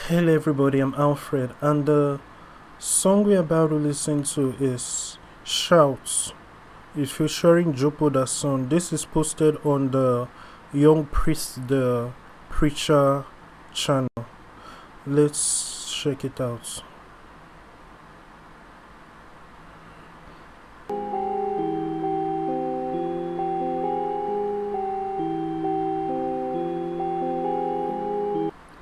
Hello everybody, I'm Alfred, and the song we're about to listen to is Shouts. It's featuring Jopo the song. This is posted on the Young Priest the Preacher channel. Let's check it out.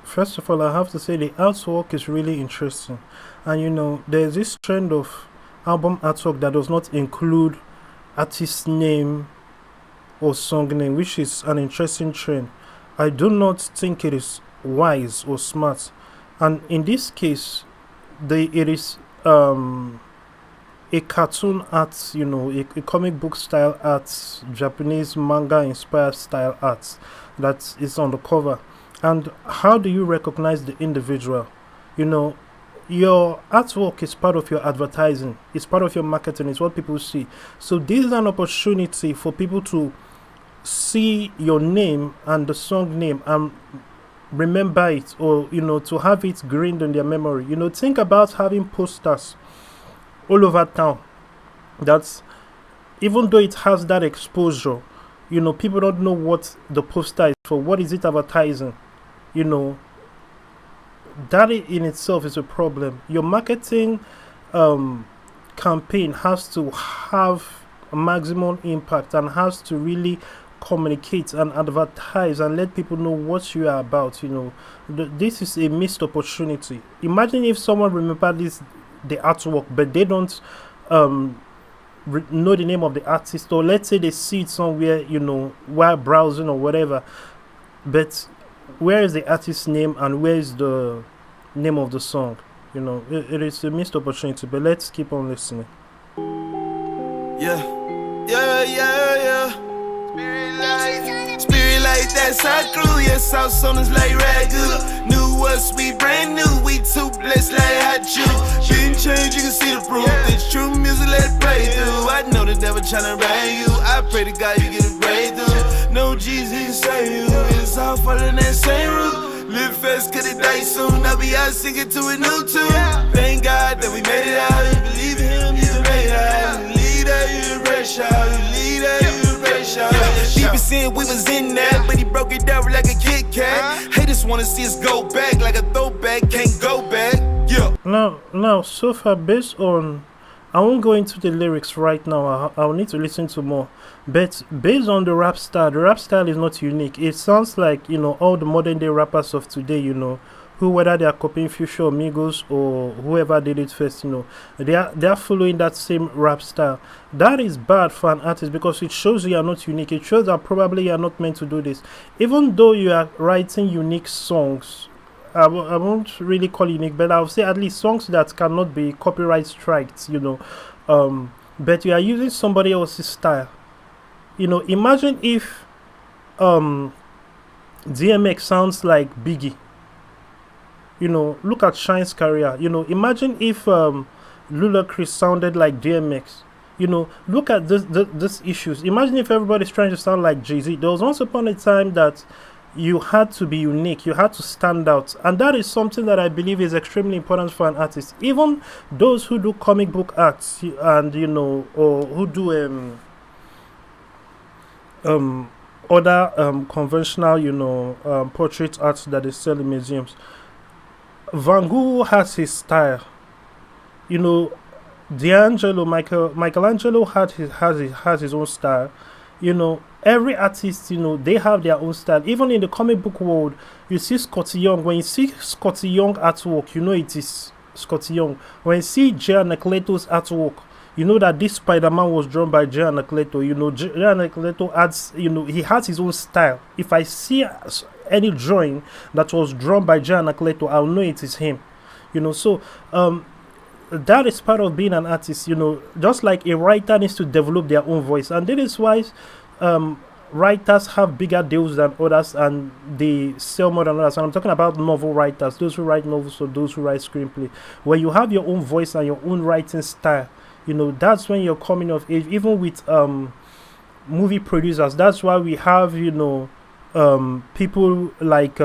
First of all, I have to say the artwork is really interesting, and there's this trend of album artwork that does not include artist name or song name, which is an interesting trend. I do not think it is wise or smart, and in this case, it is a cartoon art, a comic book style art, Japanese manga inspired style art that is on the cover. And how do you recognize the individual? You know, your artwork is part of your advertising, it's part of your marketing, it's what people see. So this is an opportunity for people to see your name and the song name and remember it, or to have it grained in their memory. Think about having posters all over town. That's, even though it has that exposure, people don't know what the poster is for. What is it advertising? you know that in itself is a problem. Your marketing campaign has to have a maximum impact and has to really communicate and advertise and let people know what you are about. This is a missed opportunity. Imagine if someone remember the artwork, but they don't know the name of the artist, or let's say they see it somewhere, while browsing or whatever, but where is the artist's name and where is the name of the song? It is a missed opportunity, but let's keep on listening. Yeah, yeah, yeah, yeah. Spirit like that's our crew. Yeah, South Soners like ragu. New us, we brand new. We too blessed like hot chew. Been changed, you can see the proof. It's true music, let it play through. I know the devil tryna rang you. I pray to God you get a breakthrough. No Jesus, he can save you. It's all falling that same route. Live fast, cut it die soon. I'll be out singing to a new tune. Thank God that we made it out. You believe in him, you made it out. You leader, you a fresh out. You leader, you a fresh out. People saying we was in that, but he broke it down like a Kit Kat. Haters wanna see us go back like a throwback, can't go back. Yeah. Now, so far, based on, I won't go into the lyrics right now. I'll need to listen to more. But based on the rap style is not unique. It sounds like all the modern day rappers of today. Who, whether they are copying Future Amigos or whoever did it first, they are following that same rap style. That is bad for an artist because it shows you are not unique. It shows that probably you are not meant to do this. Even though you are writing unique songs, I won't really call unique, but I'll say at least songs that cannot be copyright striked. But you are using somebody else's style. Imagine if DMX sounds like Biggie. Look at Shine's career. Imagine if Ludacris sounded like DMX. Look at this issues. Imagine if everybody's trying to sound like Jay-Z. There was once upon a time that you had to be unique, you had to stand out, and that is something that I believe is extremely important for an artist. Even those who do comic book arts and or who do other conventional portrait arts that they sell in museums. Van Gogh has his style. Michelangelo has his own style. Every artist, they have their own style. Even in the comic book world, you see Scotty Young. When you see Scotty Young artwork, it is Scotty Young. When you see Jay Anacleto's artwork, that this Spider-Man was drawn by Jay Anacleto. Jay Anacleto adds, he has his own style. If I see any drawing that was drawn by Jay Anacleto, I'll know it is him. So that is part of being an artist. Just like a writer needs to develop their own voice, and that is why writers have bigger deals than others and they sell more than others. And I'm talking about novel writers, those who write novels or those who write screenplay. When you have your own voice and your own writing style, that's when you're coming of age. Even with movie producers, that's why we have people like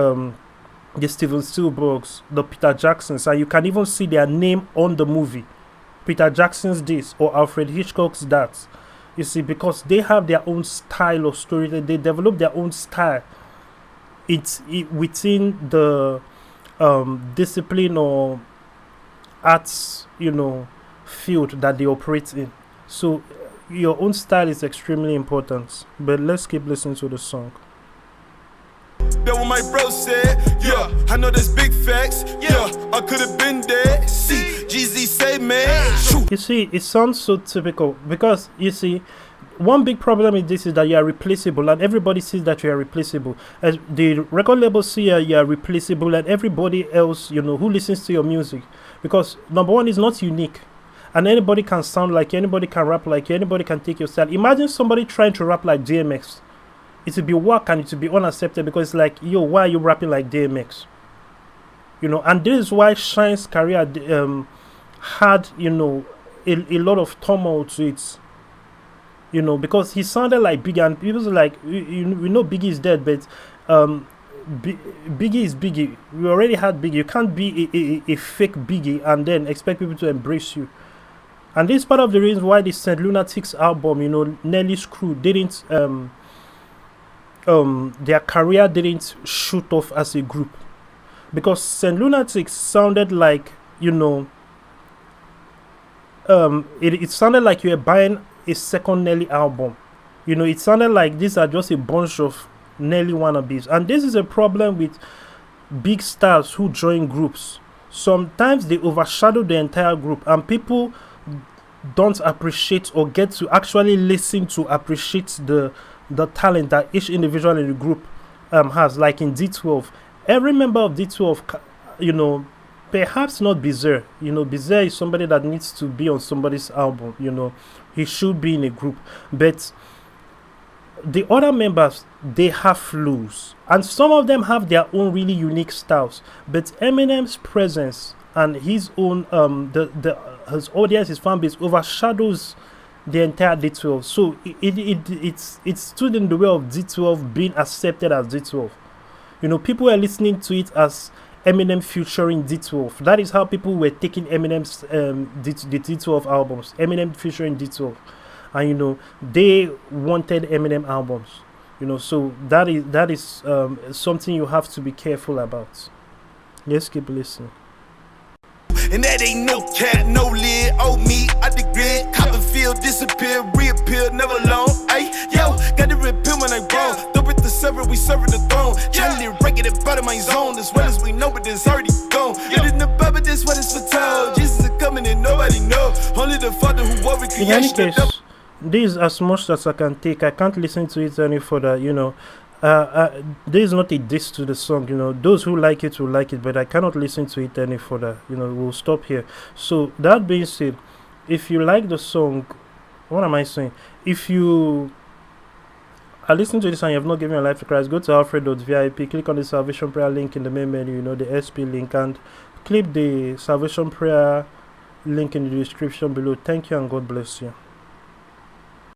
the Steven Spielbergs, the Peter Jacksons, and you can even see their name on the movie. Peter Jackson's this or Alfred Hitchcock's that. You see, because they have their own style of storytelling, they develop their own style. Within the discipline or arts, field that they operate in. So your own style is extremely important. But let's keep listening to the song. That what my bro said, yeah. I know there's big facts, yeah. I could have been there. See, GZ say, man. You see, it sounds so typical because you see, one big problem with this is that you are replaceable, and everybody sees that you are replaceable. As the record label see you are replaceable, and everybody else, who listens to your music, because number one is not unique, and anybody can sound like you, anybody can rap like you, anybody can take your style. Imagine somebody trying to rap like DMX. It would be whack and it would be unaccepted because it's like, yo, why are you rapping like DMX? And this is why Shine's career had, a lot of turmoil to it. Because he sounded like Biggie, and people were like, we know Biggie is dead, but Biggie is Biggie. We already had Biggie. You can't be a fake Biggie and then expect people to embrace you. And this is part of the reason why the St. Lunatics album, Nelly's crew didn't their career didn't shoot off as a group, because St. Lunatics sounded like it sounded like you were buying a second Nelly album. It sounded like these are just a bunch of Nelly wannabes, and this is a problem with big stars who join groups. Sometimes they overshadow the entire group, and people don't appreciate or get to actually listen to appreciate the talent that each individual in the group has. Like in D12, every member of D12, perhaps not Bizarre. Bizarre is somebody that needs to be on somebody's album. He should be in a group. But the other members, they have flows, and some of them have their own really unique styles. But Eminem's presence and his own his audience, his fan base overshadows the entire D12. So it stood in the way of D12 being accepted as D12. People were listening to it as Eminem featuring D12. That is how people were taking Eminem's the D12 albums. Eminem featuring D12, and they wanted Eminem albums. So that is something you have to be careful about. Let's keep listening. And that ain't no cat, no lid. Oh, me, I the grid. Copperfield disappear, reappear, never long. Ay, yo, got to repeal when I grown. Don't break the server, we serving the throne. Trying to break it out of my zone. As well as we know, but it's already gone. It in the Bible, this what it's foretold. Jesus is coming and nobody know. Only the Father who worry creation. In any creation. case, this is as much as I can take. I can't listen to it any further, there is not a diss to the song. Those who like it will like it, but I cannot listen to it any further. We'll stop here. So that being said, if you like the song, what am I saying? If you are listening to this and you have not given your life to Christ, go to alfred.vip, click on the salvation prayer link in the main menu, the SP link, and click the salvation prayer link in the description below. Thank you and God bless you.